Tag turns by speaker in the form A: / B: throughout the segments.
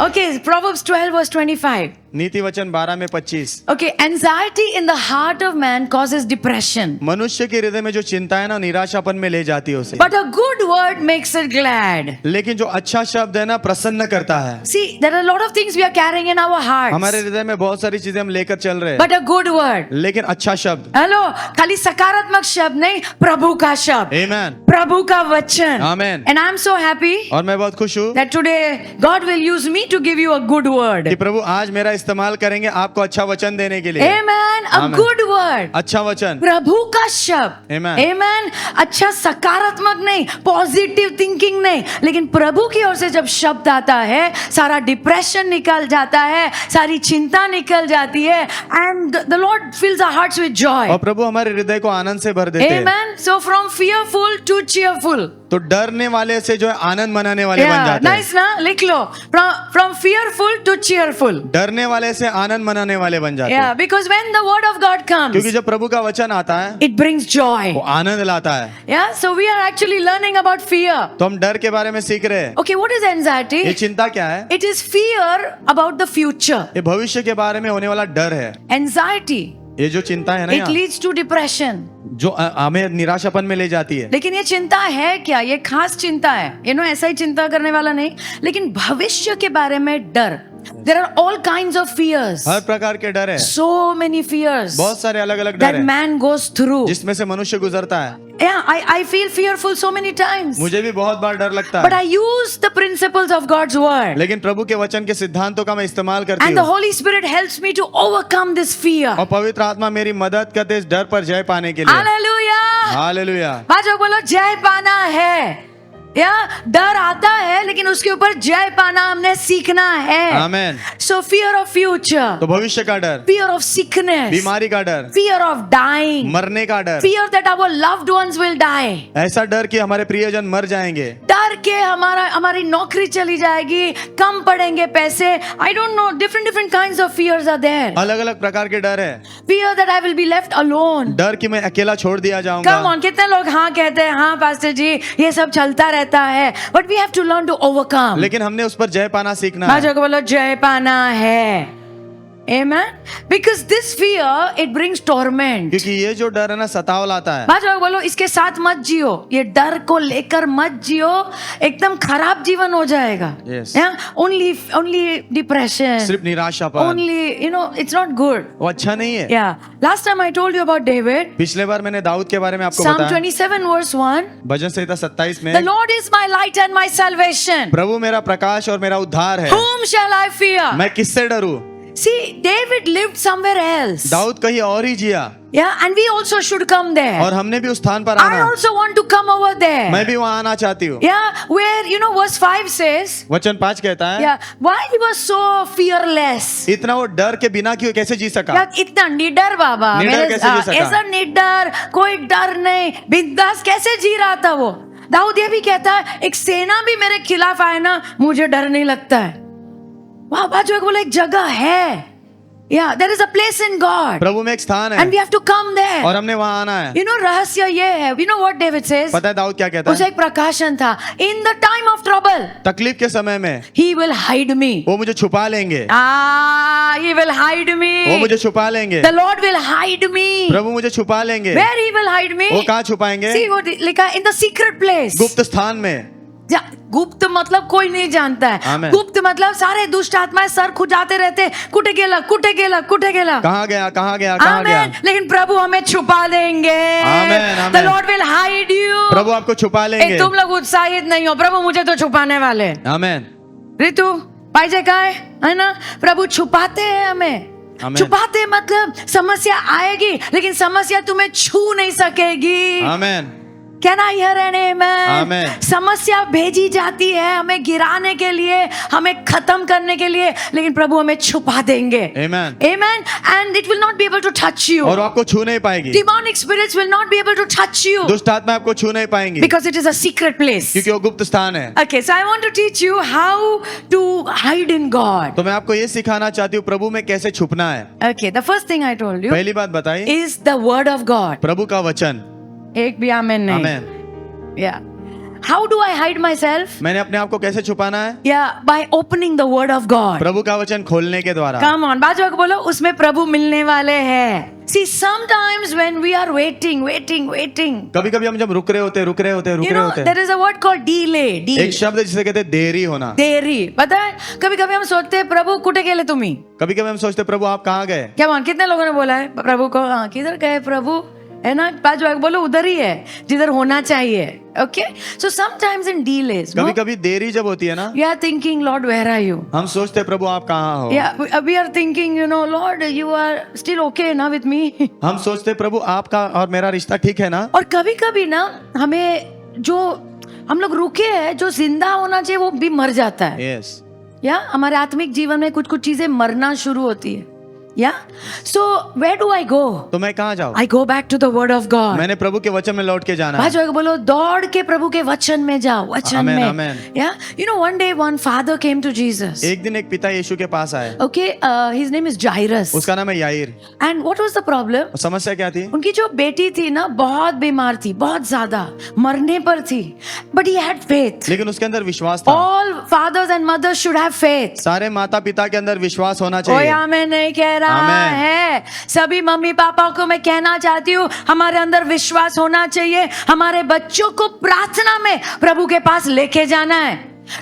A: Okay, Proverbs 12 verse 25.
B: नीति वचन 12 में 25।
A: Okay, anxiety in the heart of man causes depression,
B: मनुष्य के हृदय में जो चिंता है ना निराशापन में ले जाती है उसे,
A: but a good word makes it glad.
B: लेकिन जो अच्छा शब्द है ना प्रसन्न करता है।
A: See, there are a lot of things we are carrying in our hearts,
B: हमारे हृदय में बहुत सारी चीजें हम लेकर चल रहे हैं,
A: but a good word.
B: लेकिन अच्छा शब्द।
A: हेलो, खाली सकारात्मक शब्द नहीं, प्रभु का शब्द,
B: आमेन,
A: प्रभु का वचन।
B: आमेन।
A: And I'm so happy
B: और मैं बहुत खुश हूँ
A: that today God will use me to give you a good word.
B: कि प्रभु आज मेरा इस्तेमाल करेंगे आपको अच्छा वचन देने के लिए।
A: Amen. A
B: Amen.
A: good word.
B: अच्छा वचन।
A: प्रभु का शब्द।
B: Amen.
A: Amen. अच्छा सकारात्मक नहीं, पॉजिटिव थिंकिंग नहीं, लेकिन प्रभु की ओर से जब शब्द आता है सारा डिप्रेशन निकल जाता है, सारी चिंता निकल जाती है, and the Lord fills our hearts with joy.
B: और प्रभु हमारे हृदय को आनंद से भर देते हैं।
A: Amen. So from fearful to cheerful.
B: तो डरने वाले से जो है आनंद मनाने वाले बन जाते हैं।
A: Nice ना, लिख लो। From fearful to cheerful.
B: डरने वाले से आनंद मनाने वाले बन जाते हैं।
A: Yeah, because when the word of God comes,
B: क्योंकि जब प्रभु का वचन आता है
A: it brings joy.
B: वो आनंद लाता है।
A: Yeah, so we are actually learning about fear.
B: तो हम डर के बारे में सीख रहे हैं।
A: Okay, what is anxiety?
B: ये चिंता क्या है?
A: It is fear about the future.
B: ये भविष्य के बारे में होने वाला डर है।
A: Anxiety,
B: ये जो चिंता है ना
A: it
B: यहाँ,
A: leads to depression.
B: जो हमें निराशापन में ले जाती है।
A: लेकिन ये चिंता है क्या? ये खास चिंता है, ऐसा ही चिंता करने वाला नहीं, लेकिन भविष्य के बारे में डर। There are all kinds of fears.
B: हर प्रकार के डर है,
A: So many fears
B: बहुत सारे अलग अलग डर
A: that
B: है
A: man goes through.
B: जिसमें से मनुष्य गुजरता है।
A: Yeah, I feel fearful so many times.
B: मुझे भी बहुत बार डर लगता
A: But
B: है,
A: I use the principles of God's word.
B: लेकिन प्रभु के वचन के सिद्धांतों का मैं इस्तेमाल करती
A: And the
B: हूँ
A: Holy Spirit helps me to overcome this fear.
B: और पवित्र आत्मा मेरी मदद करते इस डर पर जय पाने के लिए।
A: Hallelujah.
B: हालेलुया।
A: बाजो बोलो, जय पाना है। या डर आता है लेकिन उसके ऊपर जय पाना हमने सीखना है।
B: आमेन।
A: So fear of future,
B: तो भविष्य का डर,
A: fear of sickness,
B: बीमारी का डर,
A: fear of dying,
B: मरने का डर,
A: fear that our loved ones will die.
B: ऐसा डर कि हमारे प्रियजन मर जाएंगे,
A: डर के हमारी नौकरी चली जाएगी, कम पड़ेंगे पैसे। I don't know, different kinds of fears are there.
B: अलग अलग प्रकार के डर है।
A: Fear that I will be left alone.
B: डर कि मैं अकेला छोड़ दिया
A: Come
B: जाऊंगा।
A: on, कितने लोग हाँ कहते हैं, हाँ पास्टर जी ये सब चलता रहता है, but we have to learn to overcome.
B: लेकिन हमने उस पर जय पाना सीखना है।
A: बाजो को बोलो, जय पाना है। Amen. Because this fear it brings torment.
B: क्योंकि ये जो डर है ना सताव लाता है।
A: बाजो को बोलो, इसके साथ मत जियो, ये डर को लेकर मत जियो, एकदम खराब जीवन हो जाएगा।
B: Yes.
A: Yeah? Only depression.
B: सिर्फ निराशापन,
A: Only, it's not good.
B: वो अच्छा नहीं है।
A: Yeah. Last time I told you about David.
B: पिछले बार मैंने दाऊद के बारे में आपको
A: Psalm
B: बताया,
A: 27 verse 1.
B: भजन संहिता 27
A: The
B: में,
A: Lord is my light and my salvation.
B: प्रभु मेरा प्रकाश और मेरा उद्धार है,
A: Whom shall I fear?
B: मैं किससे डरूं?
A: See, David lived somewhere else.
B: Dawood कहीं और ही जिया,
A: Yeah, and we also should come there.
B: और हमने भी उस स्थान पर
A: I
B: आना।
A: also want to come over there.
B: मैं भी वहां आना चाहती हूँ।
A: Yeah, where verse 5 says,
B: वचन 5 कहता है,
A: yeah, why he was so fearless.
B: इतना वो डर के बिना क्यों कैसे जी सका?
A: Yeah, इतना निडर बाबा,
B: निडर कैसे जी सका?
A: ऐसा निडर, कोई डर नहीं, बिंदास कैसे जी रहा था वो? दाऊद ये भी कहता है, एक सेना भी मेरे खिलाफ आए ना, मुझे डर नहीं लगता है। वहां बाजू बोला एक जगह है। Yeah, there is a place in God.
B: प्रभु में एक स्थान है
A: And we have to come there.
B: और हमने वहां आना है।
A: रहस्य ये है, what David says?
B: पता है दाऊद क्या कहता
A: उसे
B: है?
A: एक प्रकाशन था। In the time of trouble,
B: तकलीफ के समय में
A: He will hide me.
B: वो मुझे छुपा लेंगे।
A: He will hide
B: वो
A: me.
B: मुझे छुपा लेंगे।
A: The Lord will hide me.
B: प्रभु मुझे छुपा लेंगे।
A: Where He will hide me?
B: वो कहाँ छुपाएंगे?
A: See what लिखा है? In the secret place.
B: गुप्त स्थान में।
A: गुप्त मतलब कोई नहीं जानता है।
B: Amen.
A: गुप्त मतलब सारे दुष्ट आत्माएं सर खुजाते रहते, कुटे गेला
B: कहाँ गया?
A: Amen. लेकिन प्रभु हमें छुपा देंगे।
B: Amen, amen.
A: The Lord will hide you.
B: प्रभु आपको छुपा लेंगे।
A: तुम लोग उत्साहित नहीं हो, प्रभु मुझे तो छुपाने वाले।
B: आमेन।
A: ऋतु पाइजे का है ना, प्रभु छुपाते हैं हमें।
B: Amen.
A: छुपाते मतलब समस्या आएगी लेकिन समस्या तुम्हें छू नहीं सकेगी।
B: आमेन।
A: Can I hear an amen?
B: Amen.
A: समस्या भेजी जाती है हमें गिराने के लिए, हमें खत्म करने के लिए, लेकिन प्रभु हमें छुपा देंगे।
B: Amen.
A: Amen. And it will not be able to touch you.
B: और आपको छू नहीं पाएगी।
A: Demonic spirits will not be able to touch you
B: दुष्ट आत्मा आपको छू नहीं पाएंगी
A: because it is a secret place.
B: क्योंकि वो गुप्त स्थान है।
A: Okay, so I want to teach you how to hide in God.
B: तो मैं आपको ये सिखाना चाहती हूँ प्रभु में कैसे छुपना है।
A: Okay, the first thing I told you
B: पहली बात बताई,
A: is the word of God.
B: प्रभु का वचन।
A: एक भी आमेन नहीं।
B: आमेन।
A: Yeah. How do I hide myself?
B: मैंने अपने आप को कैसे छुपाना है?
A: Yeah, by opening the word of God.
B: प्रभु का वचन खोलने के द्वारा।
A: Come on, बाजू को बोलो उसमें प्रभु मिलने वाले हैं। See, sometimes when we are waiting,
B: कभी कभी हम जब रुक रहे होते
A: there is a word called delay.
B: एक शब्द है जिसे कहते हैं देरी होना।
A: देरी, पता है कभी कभी हम सोचते हैं प्रभु कुटे गेले तुम्ही।
B: कभी कभी हम सोचते हैं प्रभु आप कहाँ गए?
A: क्या मान कितने लोगों ने बोला है प्रभु को, हाँ किधर गए प्रभु, है ना, बाजू आके बोलो उधर ही है जिधर होना चाहिए। Okay, so sometimes in delays,
B: कभी कभी देरी जब होती है ना,
A: we are thinking lord where are you,
B: हम सोचते हैं प्रभु आप कहाँ हो।
A: या we are thinking you know lord you are still okay ना विद मी।
B: हम सोचते हैं प्रभु आपका और मेरा रिश्ता ठीक है ना।
A: और कभी कभी ना हमें जो हम लोग रुके हैं जो जिंदा होना चाहिए वो भी मर जाता है।
B: यस,
A: या हमारे आत्मिक जीवन में कुछ कुछ चीजें मरना शुरू होती है। या सो वेयर डू आई गो,
B: तो मैं कहाँ जाऊँ?
A: I go back to the word of God.
B: मैंने प्रभु के वचन में लौट के जाना है।
A: भाई बोलो दौड़ के प्रभु के वचन में जाओ, वचन
B: Amen,
A: में।
B: Amen.
A: या you know one day one father came to Jesus.
B: एक दिन एक पिता यीशु के पास आए।
A: Okay, his name is Jairus.
B: उसका नाम है याईर।
A: And what was the problem?
B: समस्या क्या थी?
A: उनकी जो बेटी थी ना बहुत बीमार थी, बहुत ज्यादा मरने पर थी, बट ही हैड फेथ।
B: लेकिन उसके अंदर विश्वास था।
A: All fathers and mothers should have faith.
B: सारे माता पिता के अंदर विश्वास होना
A: कोई
B: चाहिए।
A: आमेन नहीं कह रहा
B: आमेन।
A: है। सभी मम्मी पापा को मैं कहना चाहती हूँ हमारे अंदर विश्वास होना चाहिए। हमारे बच्चों को प्रार्थना में प्रभु के पास लेके जाना है।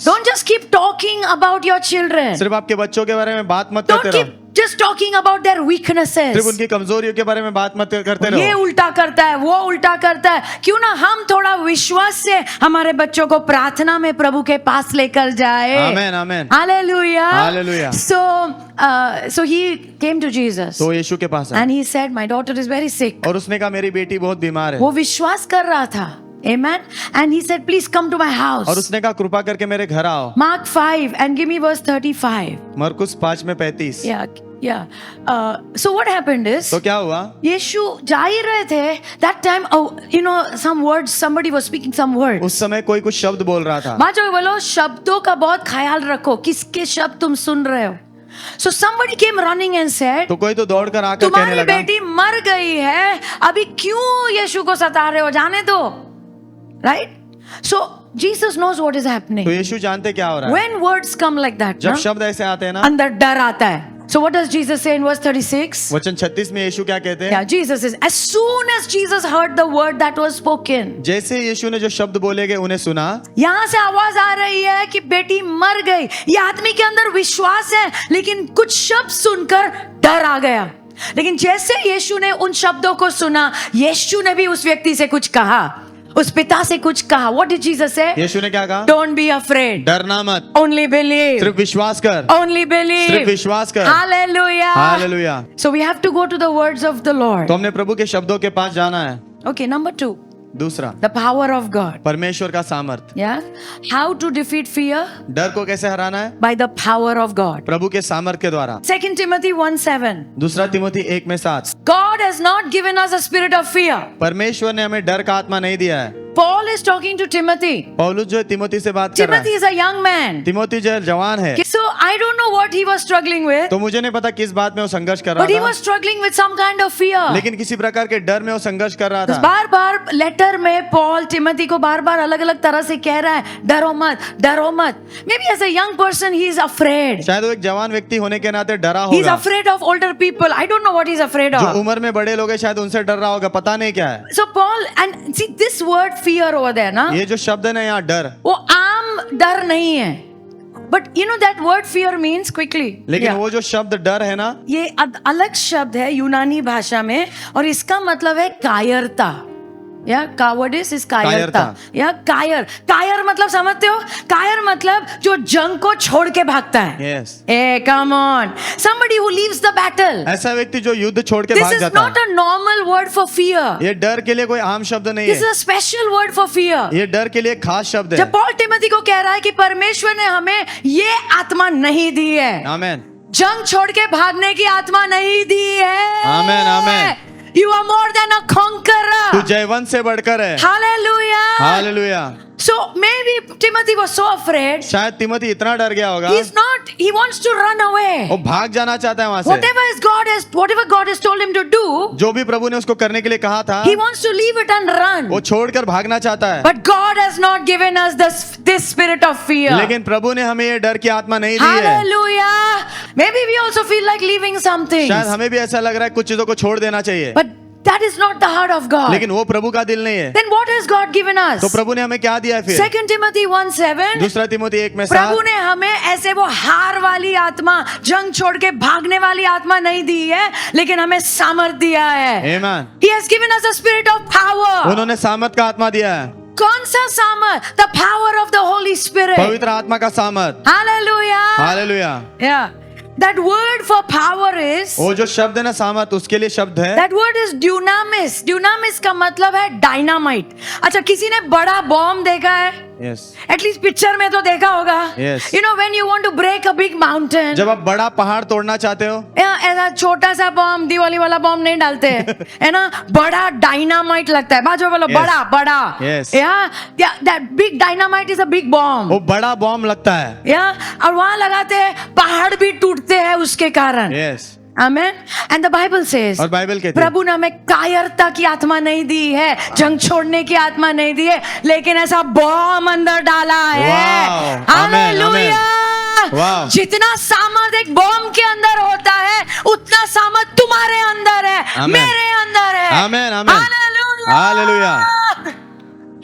A: Don't just keep talking about your children.
B: सिर्फ आपके बच्चों के बारे में बात मत
A: Don't
B: करते
A: keep
B: रहो।
A: just talking about their weaknesses.
B: सिर्फ उनकी कमजोरियों के बारे में बात मत करते
A: ये
B: रहो।
A: उल्टा करता है, वो उल्टा करता है। क्यों ना हम थोड़ा विश्वास से हमारे बच्चों को प्रार्थना में प्रभु के पास लेकर जाए।
B: आमेन, आमेन।
A: Hallelujah.
B: Hallelujah.
A: So he came to Jesus.
B: तो यीशु के पास आए
A: And he said, my daughter is very sick.
B: और उसने कहा मेरी बेटी बहुत बीमार है।
A: वो विश्वास कर रहा था। Amen. And he said, please come to my house.
B: और उसने कहा कृपा करके मेरे घर आओ।
A: Mark 5 and give me verse 35.
B: मरकुस 5 में 35।
A: Yeah. So what happened is,
B: तो क्या हुआ?
A: यीशु जा ही रहे थे। That time, you know, some words, somebody was speaking some words.
B: उस समय कोई कुछ शब्द बोल रहा था।
A: माँ जो बोलो शब्दों का बहुत ख्याल रखो, किसके शब्द तुम सुन रहे हो। So somebody came running and said,
B: तो कोई तो दौड़ कर आकर कहने
A: तुम्हारी
B: लगा
A: बेटी मर गई है, अभी क्यों यीशु को सता रहे हो, जाने दो। Right? So Jesus knows what is happening.
B: तो यीशु जानते क्या हो रहा है।
A: When words come like that,
B: जब
A: ना,
B: शब्द ऐसे आते हैं ना,
A: अंदर डर आता है। So what does Jesus say in verse 36?
B: वचन 36 में यीशु क्या कहते हैं?
A: Yeah, Jesus says, as soon as Jesus heard the word that was spoken,
B: जैसे यीशु ने जो शब्द बोले गए उन्हें सुना,
A: यहाँ से आवाज आ रही है कि बेटी मर गई। ये आदमी के अंदर विश्वास है, लेकिन कुछ शब्द सुनकर डर आ गया। लेकिन जैसे यीशु ने उन शब्दों को सुना, यीशु ने भी उस व्यक्ति से कुछ कहा, उस पिता से कुछ कहा। What did Jesus say?
B: यीशु ने क्या कहा?
A: Don't be afraid.
B: डरना मत,
A: Only believe.
B: सिर्फ विश्वास कर।
A: Only believe.
B: सिर्फ विश्वास कर।
A: Hallelujah.
B: Hallelujah.
A: So we have to go to the words of the Lord.
B: तो हमने प्रभु के शब्दों के पास जाना है।
A: Okay, number 2,
B: दूसरा,
A: the power of God.
B: परमेश्वर का सामर्थ।
A: Yeah. How to defeat fear?
B: डर को कैसे हराना है?
A: By the power of God.
B: प्रभु के सामर्थ के द्वारा।
A: 2 Timothy 1:7.
B: दूसरा तिमोथी 1 में 7।
A: God has not given us a spirit of fear.
B: परमेश्वर ने हमें डर का आत्मा नहीं दिया है।
A: Paul is talking to Timothy.
B: पौलुस जो है तिमोथी से बात कर रहा
A: Timothy
B: है।
A: is a young man.
B: Timothy जो है जवान है।
A: So I don't know what he was struggling with,
B: तो मुझे नहीं पता किस बात में वो संघर्ष कर
A: but he
B: रहा
A: was
B: था,
A: struggling with some kind of fear.
B: लेकिन किसी प्रकार के डर में वो संघर्ष कर रहा था।
A: बार बार लेटर में पॉल टिमोथी को बार बार अलग अलग तरह से कह रहा है, डरो मत, डरो मत। Maybe as a young person he is afraid.
B: शायद वो एक जवान व्यक्ति होने के नाते डरा
A: He is
B: होगा।
A: afraid of older people. I don't know what he is afraid
B: जो
A: of.
B: उम्र में बड़े लोग हैं शायद उनसे डर रहा होगा, पता नहीं क्या है।
A: So Paul, and see this word fear over there, ना,
B: ये जो शब्द है ना यहाँ डर,
A: वो आम डर नहीं है। But you know that word fear means quickly.
B: लेकिन
A: Yeah.
B: वो जो शब्द डर है ना,
A: ये अलग शब्द है यूनानी भाषा में, और इसका मतलब है कायरता। या कावर्डिस इज कायरता। या कायर मतलब समझते हो? कायर मतलब जो जंग को छोड़ के भागता है।
B: Yes.
A: A come on, somebody who leaves the battle.
B: ऐसा व्यक्ति जो युद्ध छोड़ के
A: This
B: भाग
A: is
B: जाता
A: not
B: है।
A: a normal word for fear.
B: ये डर के लिए कोई आम शब्द नहीं
A: This is
B: है,
A: a special word for fear.
B: ये डर के लिए खास शब्द है।
A: जब पॉल टिमोथी को कह रहा है कि परमेश्वर ने हमें ये आत्मा नहीं दी है,
B: आमेन,
A: जंग छोड़ के भागने की आत्मा नहीं दी है।
B: Amen, amen.
A: You are more than a conqueror.
B: तू जयवंत से बढ़कर है।
A: Hallelujah.
B: Hallelujah.
A: So maybe Timothy was so afraid.
B: शायद तिमोथी इतना डर गया होगा,
A: He wants to run away.
B: वो भाग जाना चाहता है वहां से।
A: Whatever God has told him to do,
B: जो भी प्रभु ने उसको करने के लिए कहा था,
A: he wants to leave it and run.
B: वो छोड़कर भागना चाहता है।
A: But God has not given us this spirit of fear.
B: लेकिन प्रभु ने हमें ये डर की आत्मा नहीं दी है।
A: Hallelujah. Maybe we also feel like leaving some things.
B: शायद हमें भी ऐसा लग रहा है कुछ चीजों को छोड़ देना चाहिए,
A: But that is not the heart of God.
B: लेकिन वो प्रभु का दिल नहीं है।
A: Then what has God given us?
B: तो प्रभु ने हमें क्या दिया है फिर?
A: 2 Timothy 1:7.
B: दूसरा तिमोथी 1 में 7।
A: प्रभु ने हमें ऐसे वो हार वाली आत्मा, जंग छोड़ के भागने वाली आत्मा नहीं दी है, लेकिन हमें सामर्थ दिया है।
B: Amen।
A: He has given us a spirit of power.
B: उन्होंने सामर्थ का आत्मा दिया है।
A: कौन सा सामर्थ? The power of the Holy Spirit.
B: पवित्र आत्मा का सामर्थ।
A: Hallelujah.
B: Hallelujah.
A: Yeah. That word for power is,
B: वो जो शब्द है ना सामर्थ, उसके लिए शब्द है,
A: that word is dunamis. Dunamis का मतलब है डायनामाइट। अच्छा, किसी ने बड़ा बॉम्ब देखा है?
B: यस।
A: एटलीस्ट पिक्चर में तो देखा होगा।
B: Yes.
A: You know when you want to break a big mountain,
B: जब आप बड़ा पहाड़ तोड़ना चाहते हो,
A: ऐसा छोटा सा बॉम्ब, दिवाली वाला बॉम्ब नहीं डालते है ना, बड़ा डायनामाइट लगता है। बाजू बोलो,
B: Yes.
A: बड़ा बड़ा।
B: Yes.
A: Yeah, that big dynamite is a big bomb.
B: वो बड़ा बॉम्ब लगता है।
A: और वहां लगाते हैं, पहाड़ भी टूटते हैं उसके कारण।
B: Yes.
A: Amen. And the Bible says,
B: और बाइबल कहती है,
A: प्रभु ने हमें कायरता की आत्मा नहीं दी है, जंग छोड़ने की आत्मा नहीं दी है, लेकिन ऐसा बॉम्ब अंदर डाला है।
B: Wow.
A: हालेलुया।
B: Wow.
A: जितना सामर्थ एक बॉम्ब के अंदर होता है, उतना सामर्थ तुम्हारे अंदर है,
B: Amen.
A: मेरे अंदर है।
B: Amen, amen.
A: Hallelujah.
B: Hallelujah.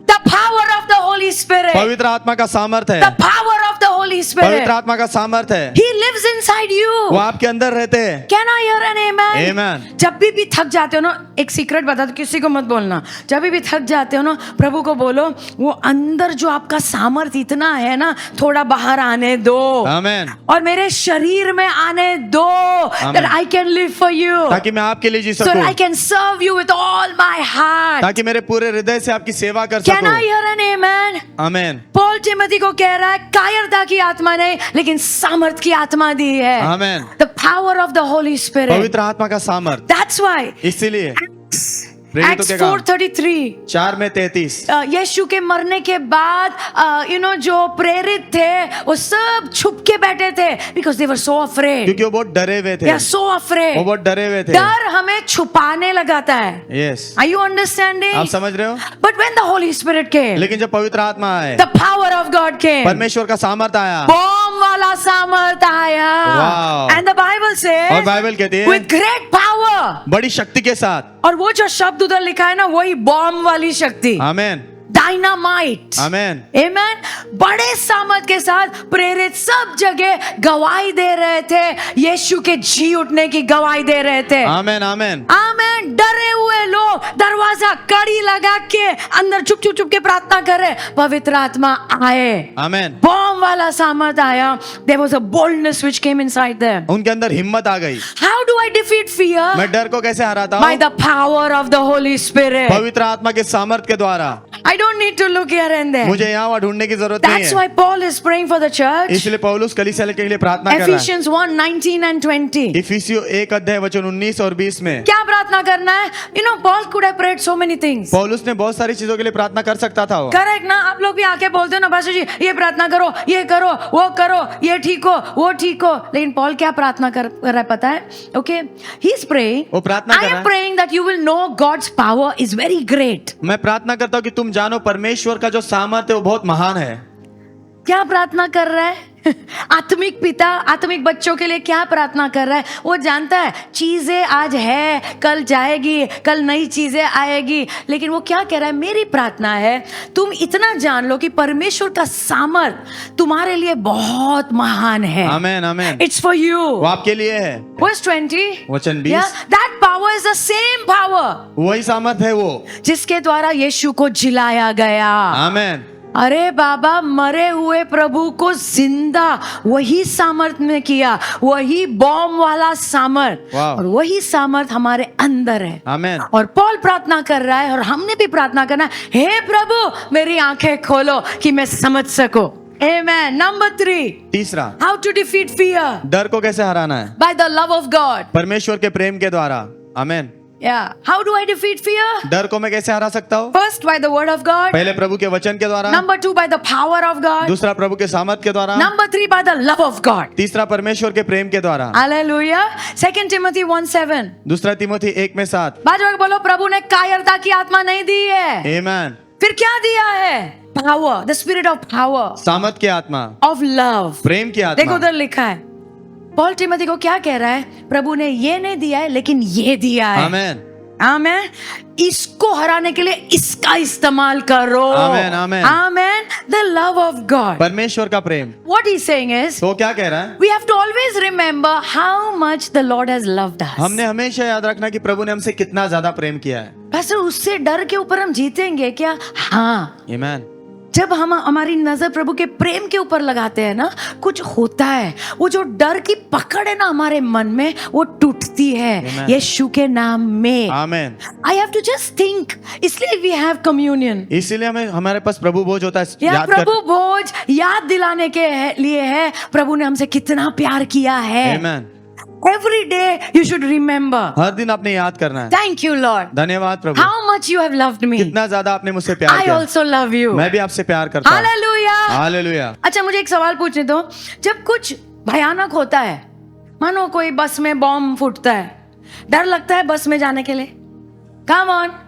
A: The power of the Holy Spirit.
B: पवित्र आत्मा का सामर्थ है।
A: The power of the Holy Spirit.
B: पवित्र आत्मा का सामर्थ है।
A: He lives inside you.
B: वो आपके अंदर रहते हैं।
A: Can I hear an amen?
B: Amen.
A: जब भी थक जाते हो ना, एक सीक्रेट बता दो, किसी को मत बोलना। जब भी थक जाते हो ना, प्रभु को बोलो, वो अंदर जो आपका सामर्थ इतना है ना, थोड़ा बाहर आने दो।
B: आमेन।
A: और मेरे शरीर में आने दो, that I can live for you,
B: ताकि मैं आपके लिए जी
A: so that I
B: सकूं,
A: can serve you with all my heart.
B: ताकि मेरे पूरे हृदय से आपकी सेवा कर
A: Can
B: सकूं।
A: I hear an amen?
B: Amen.
A: Paul Timothy को कह रहा है, कायरता की आत्मा नहीं, लेकिन सामर्थ की आत्मा दी है।
B: आमेन।
A: The power of the Holy Spirit.
B: पवित्र आत्मा का सामर्थ।
A: That's why
B: इसीलिए प्रेरितों
A: Acts
B: के काम
A: 4:33,
B: 4 में 33,
A: यीशु के मरने के बाद जो प्रेरित थे वो सब छुप के बैठे थे, because they were so afraid.
B: क्योंकि वो बहुत डरे हुए थे।
A: They are so afraid.
B: वो बहुत डरे हुए थे।
A: डर हमें छुपाने लगाता है।
B: यस।
A: Are you understanding?
B: आप समझ रहे हो?
A: But when the Holy Spirit came,
B: लेकिन जब पवित्र आत्मा आए,
A: the power of God came.
B: परमेश्वर का सामर्थ आया,
A: बॉम्ब वाला सामर्थ आया।
B: Wow.
A: And the Bible says,
B: और बाइबल कहती है
A: with great power.
B: बड़ी शक्ति के साथ।
A: और वो जो शब्द उधर लिखा है ना, वही बॉम्ब वाली शक्ति,
B: आमेन।
A: डायनामाइट।
B: आमेन।
A: आमेन। बड़े सामर्थ के साथ प्रेरित सब जगह गवाही दे रहे थे, यीशु के जी उठने की गवाही दे रहे थे।
B: आमेन। आमेन।
A: आमेन। डरे हुए लोग दरवाजा कड़ी लगा के अंदर चुप चुप चुप के प्रार्थना कर रहे, पवित्र आत्मा आए,
B: आमेन।
A: बॉम्ब वाला सामर्थ आया। There was a boldness which came inside them.
B: उनके अंदर हिम्मत आ गई।
A: How do I defeat fear?
B: मैं डर को कैसे हराता
A: By
B: हूँ?
A: the power of the Holy Spirit.
B: पवित्र आत्मा के सामर्थ के द्वारा।
A: I don't need to look here and there.
B: मुझे यहाँ वहाँ ढूंढने की जरूरत नहीं
A: That's
B: है।
A: why Paul is praying for the church.
B: इसलिए पौलुस कलीसिया के लिए प्रार्थना कर रहा है।
A: Ephesians 1:19 and 20.
B: इफिसियों 1 अध्याय वचन 19 और 20 में
A: क्या प्रार्थना करना है? You know, Paul could have prayed so many things.
B: पौलुस ने बहुत सारी चीजों के लिए प्रार्थना कर सकता था वो।
A: करेक्ट ना? आप लोग भी आके बोलते हो ना, पास्टर जी ये प्रार्थना करो, ये करो, वो करो, ये ठीक हो, वो ठीक हो। लेकिन पॉल क्या प्रार्थना कर रहा है पता है? Okay, he's praying.
B: वो प्रार्थना
A: I
B: कर रहा
A: am
B: है।
A: praying that you will know God's power is very great.
B: मैं प्रार्थना करता हूँ कि तुम जानो परमेश्वर का जो सामर्थ्य है वो बहुत महान है।
A: क्या प्रार्थना कर रहा है? आत्मिक पिता आत्मिक बच्चों के लिए क्या प्रार्थना कर रहा है? वो जानता है चीजें आज है, कल जाएगी, कल नई चीजें आएगी, लेकिन वो क्या कह रहा है? मेरी प्रार्थना है तुम इतना जान लो कि परमेश्वर का सामर्थ तुम्हारे लिए बहुत महान है।
B: Amen. Amen.
A: It's for you.
B: वो आपके लिए है।
A: Verse 20.
B: वचन 20।
A: Yeah, that power is the same power
B: वही सामर्थ है वो।
A: जिसके द्वारा यीशु को जिलाया गया।
B: आमेन।
A: अरे बाबा, मरे हुए प्रभु को जिंदा वही सामर्थ में किया, वही बॉम्ब वाला सामर्थ,
B: वाह।
A: और वही सामर्थ हमारे अंदर है।
B: आमेन।
A: और पॉल प्रार्थना कर रहा है और हमने भी प्रार्थना करना है, हे प्रभु मेरी आंखें खोलो कि मैं समझ सकूं। Amen. Number 3.
B: तीसरा,
A: How to defeat fear?
B: डर को कैसे हराना है?
A: By the love of God.
B: परमेश्वर के प्रेम के द्वारा। आमेन।
A: Yeah. How do I defeat fear?
B: डर को मैं कैसे हरा सकता हूँ?
A: First, by the word of God.
B: पहले प्रभु के वचन के द्वारा,
A: Number 2, by the power of God.
B: दूसरा प्रभु के सामर्थ के द्वारा,
A: Number 3, by the love of God.
B: तीसरा परमेश्वर के प्रेम के द्वारा।
A: Hallelujah. 2 Timothy 1:7.
B: दूसरा तिमोथी 1:7।
A: बाजू के बोलो, प्रभु ने कायरता की आत्मा नहीं दी है।
B: आमेन।
A: फिर क्या दिया है? Power, the spirit of power,
B: सामर्थ की आत्मा,
A: of love.
B: प्रेम की
A: देखो
B: आत्मा।
A: उधर लिखा है, पॉल टिमोथी को क्या कह रहा है? प्रभु ने ये नहीं दिया है, लेकिन ये दिया है।
B: आमेन।
A: आमेन। इसको हराने के लिए इसका इस्तेमाल करो।
B: आमेन, आमेन।
A: आमेन। The love of God.
B: परमेश्वर का प्रेम।
A: What he's saying is,
B: तो क्या कह रहा है?
A: we have to always remember how much the Lord has loved us.
B: हमने हमेशा याद रखना कि प्रभु ने हमसे कितना ज्यादा प्रेम किया है।
A: बस उससे डर के ऊपर हम जीतेंगे क्या? हाँ।
B: आमेन।
A: जब हम हमारी नजर प्रभु के प्रेम के ऊपर लगाते हैं ना, कुछ होता है। वो जो डर की पकड़ है ना हमारे मन में, वो टूटती है यीशु के नाम में।
B: Amen.
A: I have to just think, इसलिए वी हैव कम्युनियन।
B: इसीलिए हमें हमारे पास प्रभु भोज होता है। याद
A: प्रभु भोज याद दिलाने के लिए है, प्रभु ने हमसे कितना प्यार किया है।
B: आमेन।
A: Every day you should remember.
B: हर दिन आपने याद करना है।
A: Thank you Lord.
B: धन्यवाद प्रभु।
A: How much you have loved me.
B: कितना ज्यादा आपने मुझसे प्यार
A: I
B: किया।
A: also love you.
B: मैं भी आपसे प्यार करता हूँ।
A: Hallelujah.
B: हालेलुया।
A: अच्छा, मुझे एक सवाल पूछने दो। जब कुछ भयानक होता है, मानो कोई बस में बॉम्ब फूटता है, डर लगता है बस में जाने के लिए? Come on.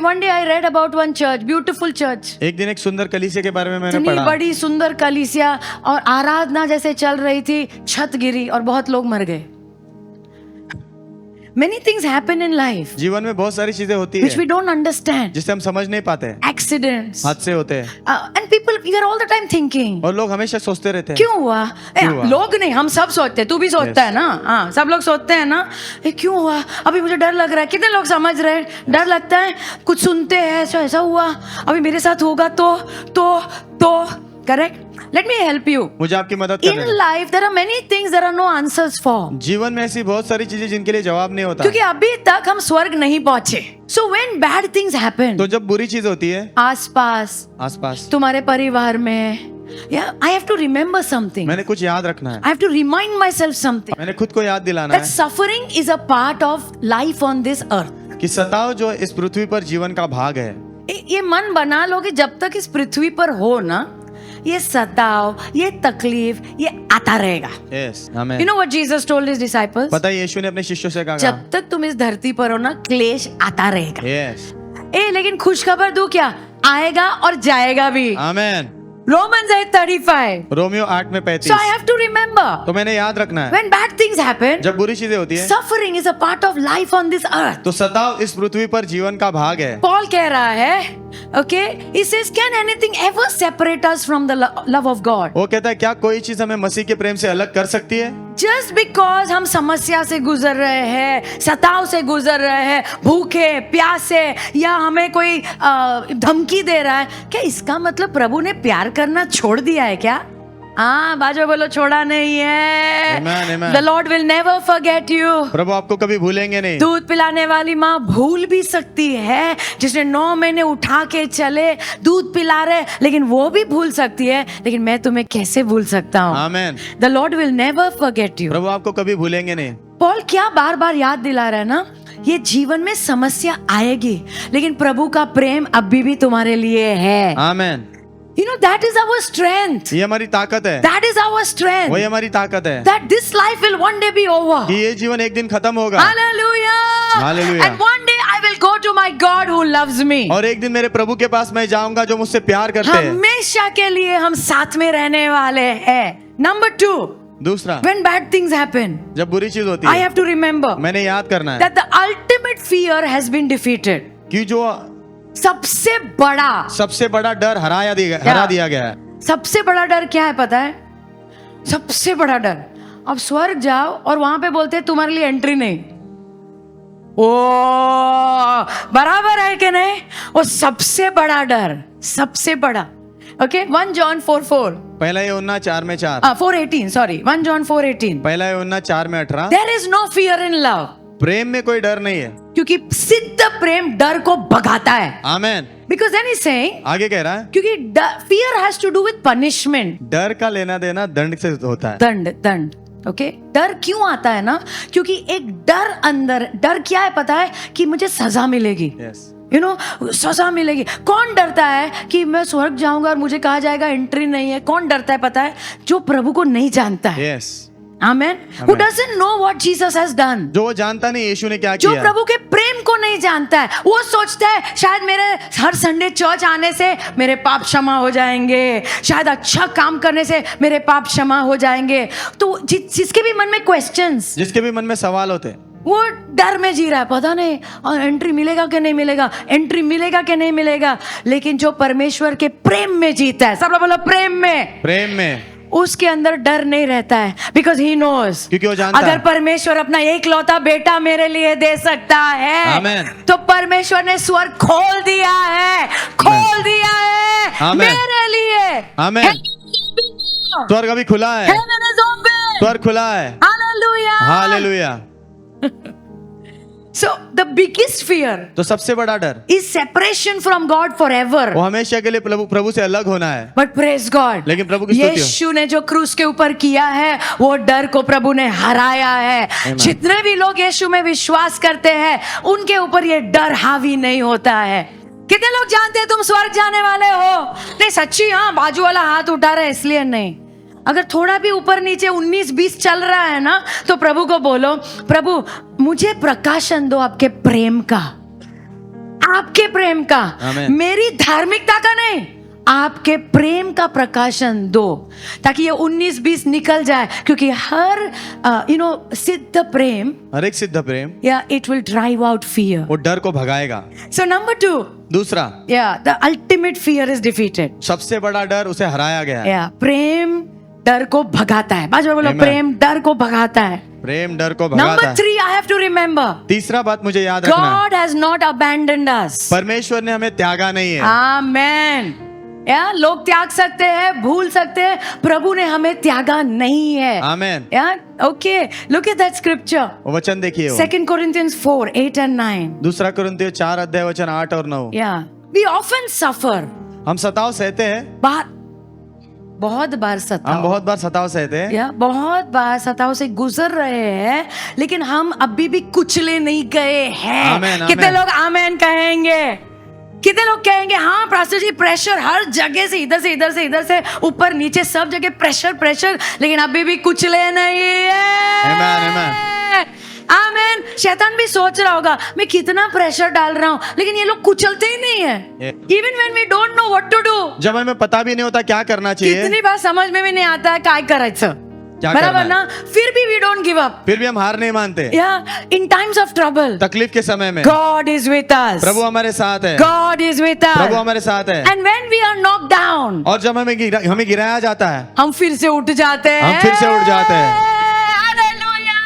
A: One day I read about one church, beautiful church.
B: एक दिन एक सुंदर कलीसिया के बारे में मैंने
A: इतनी
B: पढ़ा।
A: बड़ी सुंदर कलीसिया, और आराधना जैसे चल रही थी, छत गिरी और बहुत लोग मर गए। Many things happen in life
B: जीवन में बहुत सारी चीजें होती
A: which
B: है
A: we don't understand.
B: जिसे हम समझ नहीं पाते।
A: Accidents.
B: हादसे होते हैं
A: And people, we are all the time thinking,
B: और लोग हमेशा सोचते रहते हैं
A: क्यों हुआ?
B: क्यों हुआ?
A: लोग नहीं, हम सब सोचते हैं, तू भी सोचता है ना? हाँ, सब लोग सोचते हैं ना, ये क्यों हुआ? अभी मुझे डर लग रहा है। कितने लोग समझ रहे हैं? डर लगता है, कुछ सुनते हैं, ऐसा ऐसा हुआ, अभी मेरे साथ होगा तो correct. Let me help you.
B: मुझे आपकी मदद
A: इन
B: करना है।
A: Life there are many things there are no answers for.
B: जीवन में ऐसी बहुत सारी चीजें जिनके लिए जवाब नहीं होता।
A: क्योंकि अभी तक हम स्वर्ग नहीं पहुंचे। So when bad things happen,
B: तो जब बुरी चीज होती है
A: आसपास तुम्हारे परिवार में, I have to remember something.
B: मैंने कुछ याद रखना है।
A: I have to remind myself something.
B: मैंने खुद को याद दिलाना
A: That
B: है
A: suffering is a part of life on this earth.
B: कि सताव जो इस पृथ्वी पर जीवन का भाग है।
A: ये मन बना लो कि जब तक इस पृथ्वी पर हो ना, ये सताव, ये तकलीफ, ये आता रहेगा।
B: Yes, amen.
A: You know what Jesus told his disciples?
B: पता है यीशु ने अपने शिष्यों से कहा,
A: जब तक तुम इस धरती पर हो ना, क्लेश आता रहेगा।
B: Yes,
A: लेकिन खुशखबर दूं क्या? आएगा और जाएगा भी।
B: आमेन।
A: Romans 8:35.
B: Romeo 8:35।
A: So I have to remember.
B: तो मैंने याद रखना है
A: When bad things happen,
B: जब बुरी चीजें होती है,
A: suffering is a part of life on this earth.
B: तो सताव इस पृथ्वी पर जीवन का भाग है।
A: Paul कह रहा है, okay, he says, can anything ever separate us from the love of God?
B: वो कहता है क्या कोई चीज हमें मसीह के प्रेम से अलग कर सकती है?
A: Just because हम समस्या से गुजर रहे हैं, सताव से गुजर रहे हैं, भूखे प्यासे, या हमें कोई धमकी दे रहा है, क्या इसका मतलब प्रभु ने प्यार करना छोड़ दिया है क्या? हाँ, बाजू बोलो, छोड़ा नहीं है।
B: Amen, amen.
A: The Lord will never forget you.
B: प्रभु आपको कभी भूलेंगे नहीं।
A: दूध पिलाने वाली माँ भूल भी सकती है, जिसने 9 महीने उठा के चले दूध पिला रहे, लेकिन वो भी भूल सकती है, लेकिन मैं तुम्हें कैसे भूल सकता हूँ?
B: आमेन।
A: The Lord will never forget you.
B: प्रभु आपको कभी भूलेंगे नहीं।
A: पॉल क्या बार बार याद दिला रहा है ना, ये जीवन में समस्या आएगी, लेकिन प्रभु का प्रेम अभी भी तुम्हारे लिए है।
B: आमेन।
A: You know, that is our strength.
B: ये हमारी ताकत है।
A: That is our strength.
B: वही हमारी ताकत है
A: That this life will one day be over.
B: कि ये जीवन एक दिन खत्म होगा।
A: Hallelujah.
B: Hallelujah.
A: And one day I will go to my God who loves me.
B: और एक दिन मेरे प्रभु के पास मैं जाऊंगा जो मुझसे प्यार करते हैं।
A: हमेशा के लिए हम साथ में रहने वाले हैं। Number 2.
B: दूसरा,
A: When bad things happen,
B: जब बुरी चीज होती
A: I
B: है
A: have to remember
B: मैंने याद करना है
A: that the ultimate fear has been defeated.
B: कि जो
A: सबसे बड़ा
B: डर हरा दिया गया है।
A: सबसे बड़ा डर क्या है पता है? सबसे बड़ा डर, अब स्वर्ग जाओ और वहां पे बोलते हैं तुम्हारे लिए एंट्री नहीं। ओ, बराबर है कि नहीं? वो सबसे बड़ा डर, सबसे बड़ा। Okay, 1 John 4:4.
B: पहला यूहन्ना 4:4।
A: 4:18, सॉरी, 1 John 4:18.
B: पहला यूहन्ना 4:18।
A: There is no fear in love.
B: प्रेम में कोई डर नहीं है,
A: क्योंकि सिद्ध प्रेम डर को भगाता है।
B: आमेन।
A: Because then he's saying,
B: आगे कह रहा है
A: क्योंकि fear has to do with punishment.
B: डर का लेना देना दंड से होता है।
A: दंड ओके डर क्यों आता है ना, क्योंकि एक डर अंदर, डर क्या है पता है, कि मुझे सजा मिलेगी,
B: यस
A: यू नो सजा मिलेगी। कौन डरता है कि मैं स्वर्ग जाऊंगा और मुझे कहा जाएगा एंट्री नहीं है? कौन डरता है पता है? जो प्रभु को नहीं जानता है।
B: Yes
A: amen. Who doesn't know what Jesus has done?
B: जो वो जानता नहीं यीशु ने क्या
A: जो
B: किया।
A: प्रभु के प्रेम को नहीं जानता है, वो सोचता है शायद मेरे हर संडे चर्च आने से मेरे पाप क्षमा हो जाएंगे, शायद अच्छा काम करने से मेरे पाप क्षमा हो जाएंगे। तो जिसके भी मन में क्वेश्चंस,
B: जिसके भी मन में सवाल होते,
A: वो डर में जी रहा है, पता नहीं और एंट्री मिलेगा कि नहीं मिलेगा, एंट्री मिलेगा कि नहीं मिलेगा। लेकिन जो परमेश्वर के प्रेम में जीता है, सब लोग बोलो प्रेम में,
B: प्रेम में,
A: उसके अंदर डर नहीं रहता है, बिकॉज ही नोज,
B: क्योंकि वो जानता
A: अगर
B: है
A: परमेश्वर अपना एकलौता बेटा मेरे लिए दे सकता है,
B: आमेन।
A: तो परमेश्वर ने स्वर्ग खोल दिया है, खोल दिया है
B: आमेन।
A: मेरे लिए।
B: आमेन। स्वर्ग अभी खुला है,
A: Heaven is open.
B: स्वर्ग खुला है।
A: Hallelujah.
B: Hallelujah.
A: So the biggest fear
B: तो सबसे बड़ा डर
A: is separation from God forever.
B: वो हमेशा के लिए प्रभु से अलग होना है।
A: But praise God,
B: लेकिन प्रभु की स्तुति हो।
A: यीशु ने जो क्रूस के ऊपर किया है, वो डर को प्रभु ने हराया है।
B: Amen.
A: जितने भी लोग यीशु में विश्वास करते हैं, उनके ऊपर ये डर हावी नहीं होता है। कितने लोग जानते हैं तुम स्वर्ग जाने वाले हो? नहीं सच्ची, हाँ बाजू वाला हाथ उठा रहा है इसलिए नहीं। अगर थोड़ा भी ऊपर नीचे 19-20 चल रहा है ना, तो प्रभु को बोलो, प्रभु मुझे प्रकाशन दो आपके प्रेम का, आपके प्रेम का,
B: आमेन।
A: मेरी धार्मिकता का नहीं, आपके प्रेम का प्रकाशन दो, ताकि ये 19-20 निकल जाए। क्योंकि हर सिद्ध प्रेम,
B: हर एक सिद्ध प्रेम
A: या it will drive out fear.
B: वो डर को भगाएगा।
A: सो नंबर 2,
B: दूसरा,
A: या the ultimate fear is defeated.
B: सबसे बड़ा डर उसे हराया गया है।
A: या प्रेम डर को भगाता है। बाजू में बोलो,
B: Amen.
A: प्रेम डर को भगाता है।
B: प्रेम डर को भगाता
A: नंबर
B: है।
A: 3, आई हैव टू रिमेम्बर,
B: तीसरा बात मुझे याद रखना है,
A: गॉड हैज नॉट अबैंडन्ड अस।
B: परमेश्वर ने हमें त्यागा नहीं है।
A: आमेन। या लोग त्याग सकते हैं, भूल सकते हैं, प्रभु ने हमें त्यागा नहीं है।
B: आमेन।
A: या okay, look at that scripture,
B: वो वचन देखिए,
A: 2 Corinthians 4:8 and 9।
B: दूसरा कुरिन्थियों 4 अध्याय वचन 8 और 9।
A: या वी ऑफन सफर,
B: हम सताव सहते हैं,
A: बहुत बार
B: हम
A: सताओ,
B: बहुत बार सताव सहते हैं,
A: या बहुत बार सताओ से गुजर रहे हैं, लेकिन हम अभी भी कुचले नहीं गए हैं।
B: आमेन,
A: कितने
B: आमेन।
A: लोग आमेन कहेंगे? कितने लोग कहेंगे हाँ पास्टर जी, प्रेशर हर जगह से, इधर से इधर से इधर से ऊपर नीचे सब जगह प्रेशर प्रेशर, लेकिन अभी भी कुचले नहीं है।
B: आमेन, आमेन।
A: आमेन। शैतान भी सोच रहा होगा मैं कितना प्रेशर डाल रहा हूँ, लेकिन ये लोग कुचलते ही नहीं है। Even when we don't know what to do,
B: जब हमें पता भी नहीं होता क्या करना चाहिए,
A: कितनी बार समझ में भी नहीं आता है काय करायचं,
B: क्या
A: बराबर
B: करना
A: ना, फिर भी वी डोंट गिव अप।
B: फिर भी हम हार नहीं मानते।
A: या इन टाइम्स ऑफ ट्रबल,
B: तकलीफ के समय में
A: गॉड इज विद अस,
B: प्रभु हमारे साथ है,
A: गॉड इज विद
B: प्रभु
A: अस।
B: हमारे साथ है।
A: And when we are knock down,
B: और जब हमें गिराया जाता है,
A: हम फिर से उठ जाते हैं,
B: हम फिर से उठ जाते हैं।
A: Hallelujah.